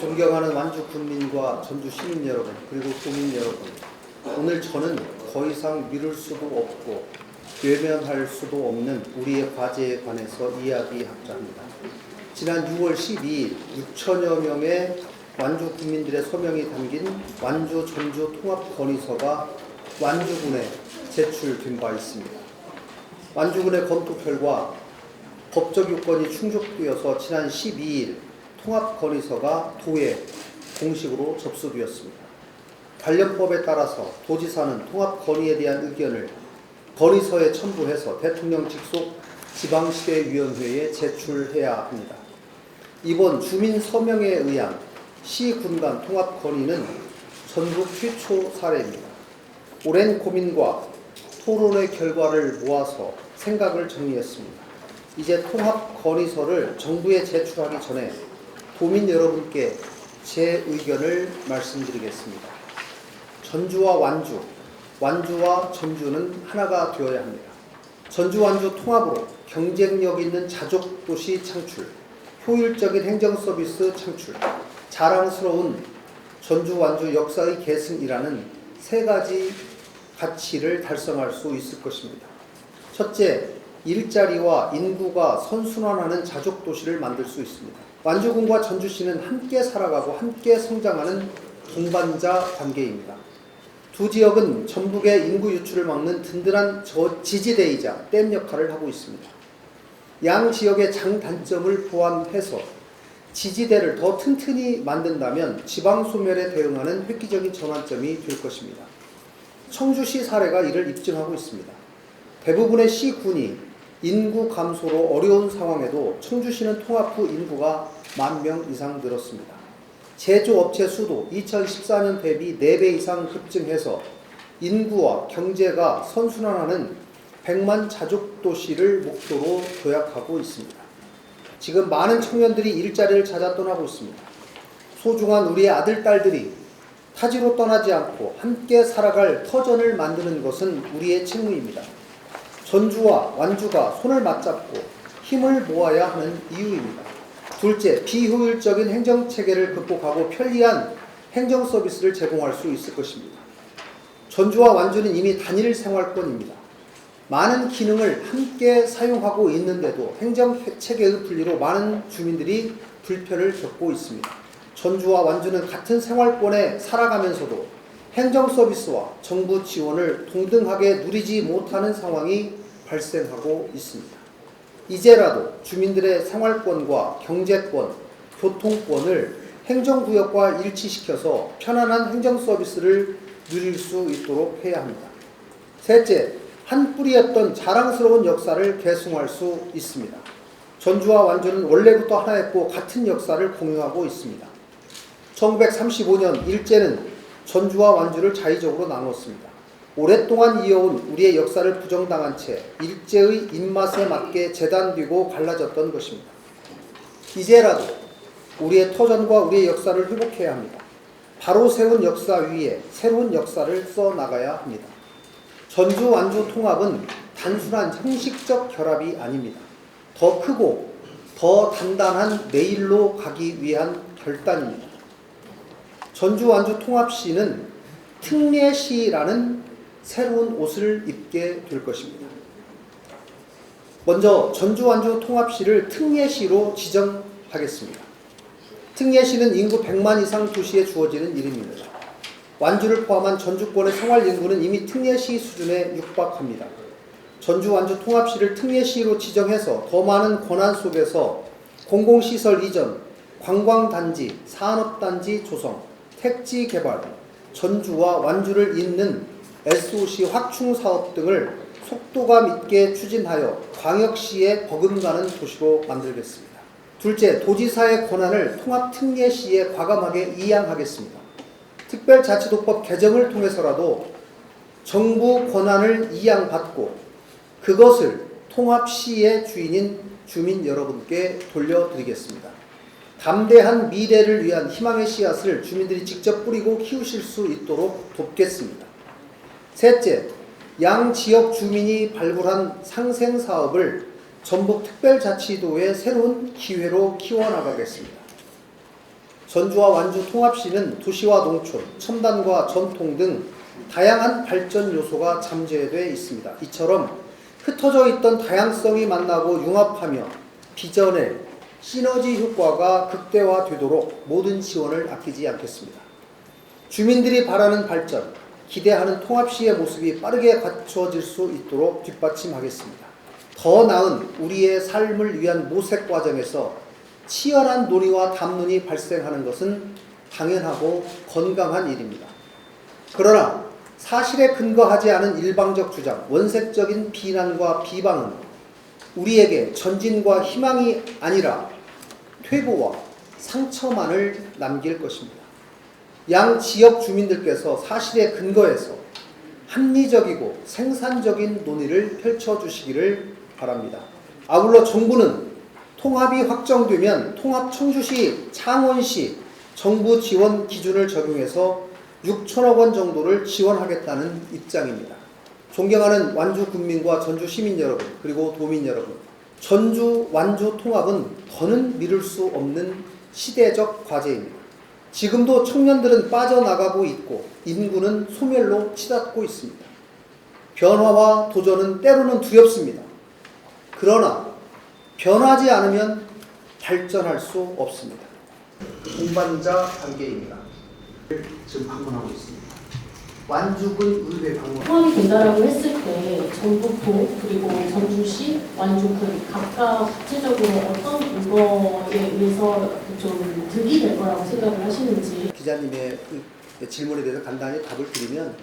존경하는 완주 군민과 전주 시민 여러분, 그리고 도민 여러분, 오늘 저는 더 이상 미룰 수도 없고 외면할 수도 없는 우리의 과제에 관해서 이야기하고자 합니다. 지난 6월 12일 6천여 명의 완주 국민들의 서명이 담긴 완주 전주 통합 건의서가 완주군에 제출된 바 있습니다. 완주군의 검토 결과 법적 요건이 충족되어서 지난 12일 통합 건의서가 도에 공식으로 접수되었습니다. 관련법에 따라서 도지사는 통합 건의에 대한 의견을 건의서에 첨부해서 대통령 직속 지방시대위원회에 제출해야 합니다. 이번 주민 서명에 의한 시군 간 통합 건의는 전국 최초 사례입니다. 오랜 고민과 토론의 결과를 모아서 생각을 정리했습니다. 이제 통합 건의서를 정부에 제출하기 전에 도민 여러분께 제 의견을 말씀드리겠습니다. 전주와 완주, 완주와 전주는 하나가 되어야 합니다. 전주 완주 통합으로 경쟁력 있는 자족도시 창출, 효율적인 행정서비스 창출, 자랑스러운 전주 완주 역사의 계승이라는 세 가지 가치를 달성할 수 있을 것입니다. 첫째, 일자리와 인구가 선순환하는 자족도시를 만들 수 있습니다. 완주군과 전주시는 함께 살아가고 함께 성장하는 동반자 관계입니다. 두 지역은 전북의 인구 유출을 막는 든든한 지지대이자 댐 역할을 하고 있습니다. 양 지역의 장단점을 포함해서 지지대를 더 튼튼히 만든다면 지방 소멸에 대응하는 획기적인 전환점이 될 것입니다. 청주시 사례가 이를 입증하고 있습니다. 대부분의 시군이 인구 감소로 어려운 상황에도 청주시는 통합 후 인구가 10,000명 이상 늘었습니다. 제조업체 수도 2014년 대비 4배 이상 급증해서 인구와 경제가 선순환하는 100만 자족도시를 목표로 도약하고 있습니다. 지금 많은 청년들이 일자리를 찾아 떠나고 있습니다. 소중한 우리의 아들, 딸들이 타지로 떠나지 않고 함께 살아갈 터전을 만드는 것은 우리의 책무입니다. 전주와 완주가 손을 맞잡고 힘을 모아야 하는 이유입니다. 둘째, 비효율적인 행정체계를 극복하고 편리한 행정서비스를 제공할 수 있을 것입니다. 전주와 완주는 이미 단일 생활권입니다. 많은 기능을 함께 사용하고 있는데도 행정체계의 분리로 많은 주민들이 불편을 겪고 있습니다. 전주와 완주는 같은 생활권에 살아가면서도 행정서비스와 정부 지원을 동등하게 누리지 못하는 상황이 발생하고 있습니다. 이제라도 주민들의 생활권과 경제권, 교통권을 행정구역과 일치시켜서 편안한 행정서비스를 누릴 수 있도록 해야 합니다. 셋째, 한 뿌리였던 자랑스러운 역사를 계승할 수 있습니다. 전주와 완주는 원래부터 하나였고 같은 역사를 공유하고 있습니다. 1935년 일제는 전주와 완주를 자의적으로 나누었습니다. 오랫동안 이어온 우리의 역사를 부정당한 채 일제의 입맛에 맞게 재단되고 갈라졌던 것입니다. 이제라도 우리의 터전과 우리의 역사를 회복해야 합니다. 바로 세운 역사 위에 새로운 역사를 써나가야 합니다. 전주 완주 통합은 단순한 형식적 결합이 아닙니다. 더 크고 더 단단한 내일로 가기 위한 결단입니다. 전주 완주 통합시는 특례시라는 새로운 옷을 입게 될 것입니다. 먼저 전주 완주 통합시를 특례시로 지정하겠습니다. 특례시는 인구 100만 이상 도시에 주어지는 이름입니다. 완주를 포함한 전주권의 생활 인구는 이미 특례시 수준에 육박합니다. 전주 완주 통합시를 특례시로 지정해서 더 많은 권한 속에서 공공시설 이전, 관광단지, 산업단지 조성, 택지 개발, 전주와 완주를 잇는 SOC 확충 사업 등을 속도감 있게 추진하여 광역시에 버금가는 도시로 만들겠습니다. 둘째, 도지사의 권한을 통합특례시에 과감하게 이양하겠습니다. 특별자치도법 개정을 통해서라도 정부 권한을 이양받고 그것을 통합시의 주인인 주민 여러분께 돌려드리겠습니다. 담대한 미래를 위한 희망의 씨앗을 주민들이 직접 뿌리고 키우실 수 있도록 돕겠습니다. 셋째, 양 지역 주민이 발굴한 상생사업을 전북특별자치도의 새로운 기회로 키워나가겠습니다. 전주와 완주 통합시는 도시와 농촌, 첨단과 전통 등 다양한 발전 요소가 잠재되어 있습니다. 이처럼 흩어져 있던 다양성이 만나고 융합하며 비전의 시너지 효과가 극대화되도록 모든 지원을 아끼지 않겠습니다. 주민들이 바라는 발전, 기대하는 통합시의 모습이 빠르게 갖춰질 수 있도록 뒷받침하겠습니다. 더 나은 우리의 삶을 위한 모색 과정에서 치열한 논의와 담론이 발생하는 것은 당연하고 건강한 일입니다. 그러나 사실에 근거하지 않은 일방적 주장, 원색적인 비난과 비방은 우리에게 전진과 희망이 아니라 퇴보와 상처만을 남길 것입니다. 양 지역 주민들께서 사실에 근거해서 합리적이고 생산적인 논의를 펼쳐주시기를 바랍니다. 아울러 정부는 통합이 확정되면 통합 청주시, 창원시 정부 지원 기준을 적용해서 6천억 원 정도를 지원하겠다는 입장입니다. 존경하는 완주 군민과 전주 시민 여러분, 그리고 도민 여러분, 전주 완주 통합은 더는 미룰 수 없는 시대적 과제입니다. 지금도 청년들은 빠져나가고 있고 인구는 소멸로 치닫고 있습니다. 변화와 도전은 때로는 두렵습니다. 그러나 변하지 않으면 발전할 수 없습니다. 동반자 단계입니다. 지금 방문하고 있습니다. 완주군 의회 방문. 포함이 된다라고 했을 때 전북도 그리고 전주시, 완주군 각각 구체적으로 어떤 근거에 의해서 좀 득이 될 거라고 생각을 하시는지. 기자님의 질문에 대해서 간단히 답을 드리면,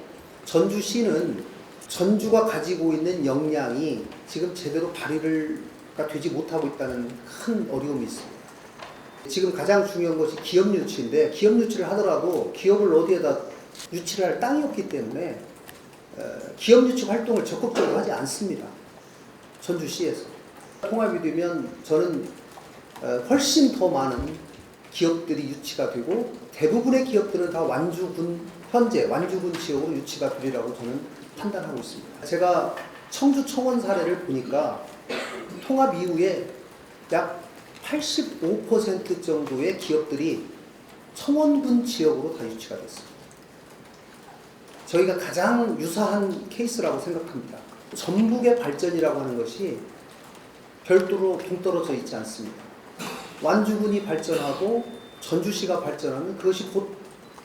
전주시는 전주가 가지고 있는 역량이 지금 제대로 발휘가 되지 못하고 있다는 큰 어려움이 있습니다. 지금 가장 중요한 것이 기업 유치인데, 기업 유치를 하더라도 기업을 어디에다 유치를 할 땅이 없기 때문에 기업 유치 활동을 적극적으로 하지 않습니다. 전주시에서. 통합이 되면 저는 훨씬 더 많은 기업들이 유치가 되고, 대부분의 기업들은 다 완주군, 현재 완주군 지역으로 유치가 되리라고 저는 판단하고 있습니다. 제가 청주 청원 사례를 보니까 통합 이후에 약 85% 정도의 기업들이 청원군 지역으로 다 유치가 됐습니다. 저희가 가장 유사한 케이스라고 생각합니다. 전북의 발전이라고 하는 것이 별도로 동떨어져 있지 않습니다. 완주군이 발전하고 전주시가 발전하면 그것이 곧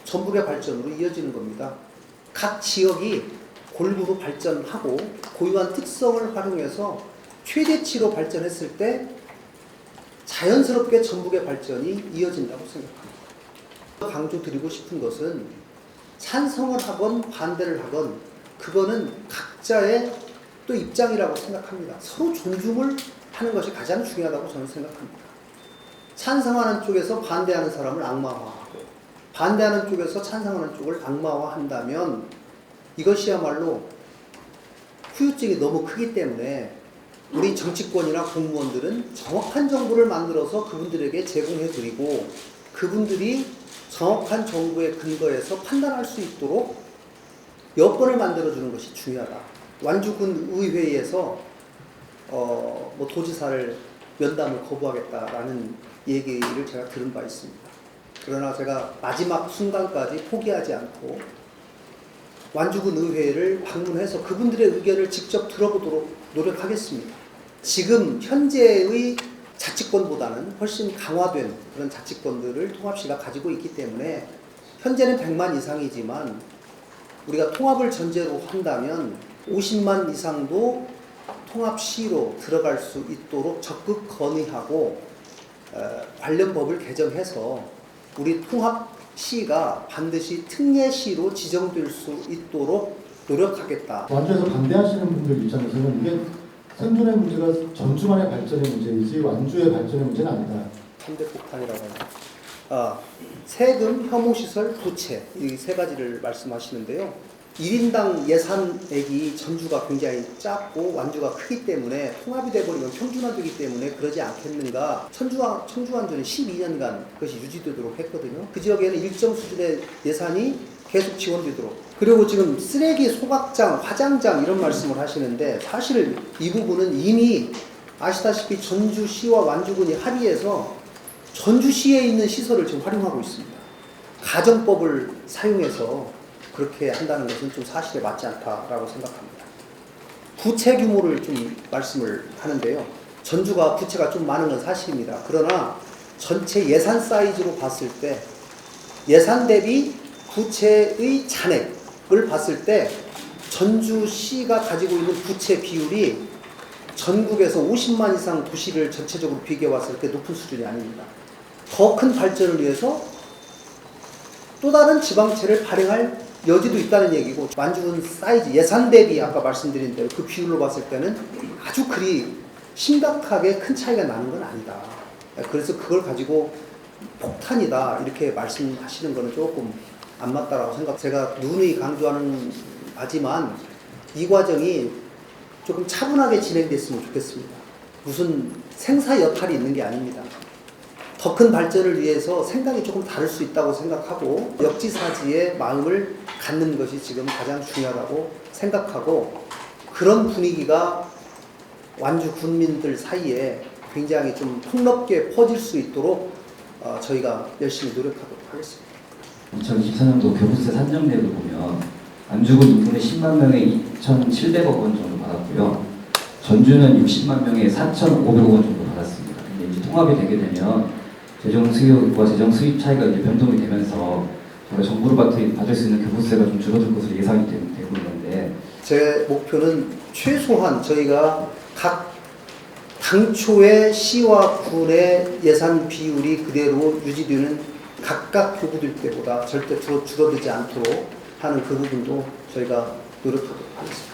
전북의 발전으로 이어지는 겁니다. 각 지역이 골고루 발전하고 고유한 특성을 활용해서 최대치로 발전했을 때 자연스럽게 전북의 발전이 이어진다고 생각합니다. 강조드리고 싶은 것은 찬성을 하건 반대를 하건 그거는 각자의 또 입장이라고 생각합니다. 서로 존중을 하는 것이 가장 중요하다고 저는 생각합니다. 찬성하는 쪽에서 반대하는 사람을 악마화하고 반대하는 쪽에서 찬성하는 쪽을 악마화한다면 이것이야말로 후유증이 너무 크기 때문에 우리 정치권이나 공무원들은 정확한 정보를 만들어서 그분들에게 제공해드리고 그분들이 정확한 정보에 근거해서 판단할 수 있도록 여건을 만들어주는 것이 중요하다. 완주군 의회에서 도지사를 면담을 거부하겠다라는 얘기를 제가 들은 바 있습니다. 그러나 제가 마지막 순간까지 포기하지 않고 완주군 의회를 방문해서 그분들의 의견을 직접 들어보도록 노력하겠습니다. 지금 현재의 자치권보다는 훨씬 강화된 그런 자치권들을 통합시가 가지고 있기 때문에 현재는 100만 이상이지만 우리가 통합을 전제로 한다면 50만 이상도 통합시로 들어갈 수 있도록 적극 건의하고 관련 법을 개정해서 우리 통합시가 반드시 특례시로 지정될 수 있도록 노력하겠다. 완주에서 반대하시는 분들 입장에서는 이게 생존의 문제가 전주만의 발전의 문제이지 완주의 발전의 문제는 아니다. 3대 폭탄이라고 합니다. 세금, 혐오시설, 부채 이 세 가지를 말씀하시는데요. 1인당 예산액이 전주가 굉장히 작고 완주가 크기 때문에 통합이 돼버리면 평준화되기 때문에 그러지 않겠는가. 청주완주는 12년간 그것이 유지되도록 했거든요. 그 지역에는 일정 수준의 예산이 계속 지원되도록. 그리고 지금 쓰레기 소각장, 화장장 이런 말씀을 하시는데 사실 이 부분은 이미 아시다시피 전주시와 완주군이 합의해서 전주시에 있는 시설을 지금 활용하고 있습니다. 가정법을 사용해서 그렇게 한다는 것은 좀 사실에 맞지 않다라고 생각합니다. 부채 규모를 좀 말씀을 하는데요. 전주가 부채가 좀 많은 건 사실입니다. 그러나 전체 예산 사이즈로 봤을 때 예산 대비 부채의 잔액을 봤을 때 전주시가 가지고 있는 부채 비율이 전국에서 50만 이상 도시를 전체적으로 비교해 봤을 때 높은 수준이 아닙니다. 더 큰 발전을 위해서 또 다른 지방채를 발행할 여지도 있다는 얘기고, 완주군 사이즈 예산 대비 아까 말씀드린 대로 그 비율로 봤을 때는 아주 그리 심각하게 큰 차이가 나는 건 아니다. 그래서 그걸 가지고 폭탄이다 이렇게 말씀하시는 거는 조금 안 맞다라고 생각. 제가 누누이 강조하는 바지만 이 과정이 조금 차분하게 진행됐으면 좋겠습니다. 무슨 생사 여탈이 있는 게 아닙니다. 더 큰 발전을 위해서 생각이 조금 다를 수 있다고 생각하고 역지사지의 마음을 갖는 것이 지금 가장 중요하다고 생각하고, 그런 분위기가 완주 군민들 사이에 굉장히 좀 폭넓게 퍼질 수 있도록 저희가 열심히 노력하도록 하겠습니다. 2024년도 교부세 산정 내역을 보면 완주군 인구는 10만 명에 2,700억 원 정도 받았고요. 전주는 60만 명에 4,500억 원 정도 받았습니다. 근데 이제 통합이 되게 되면 재정 수요와 재정 수입 차이가 이제 변동이 되면서 저희가 정부로 받을 수 있는 교부세가 좀 줄어들 것으로 예상이 되고 있는데, 제 목표는 최소한 저희가 각 당초의 시와 군의 예산 비율이 그대로 유지되는 각각 교부될 때보다 절대 줄어들지 않도록 하는 그 부분도 저희가 노력하도록 하겠습니다.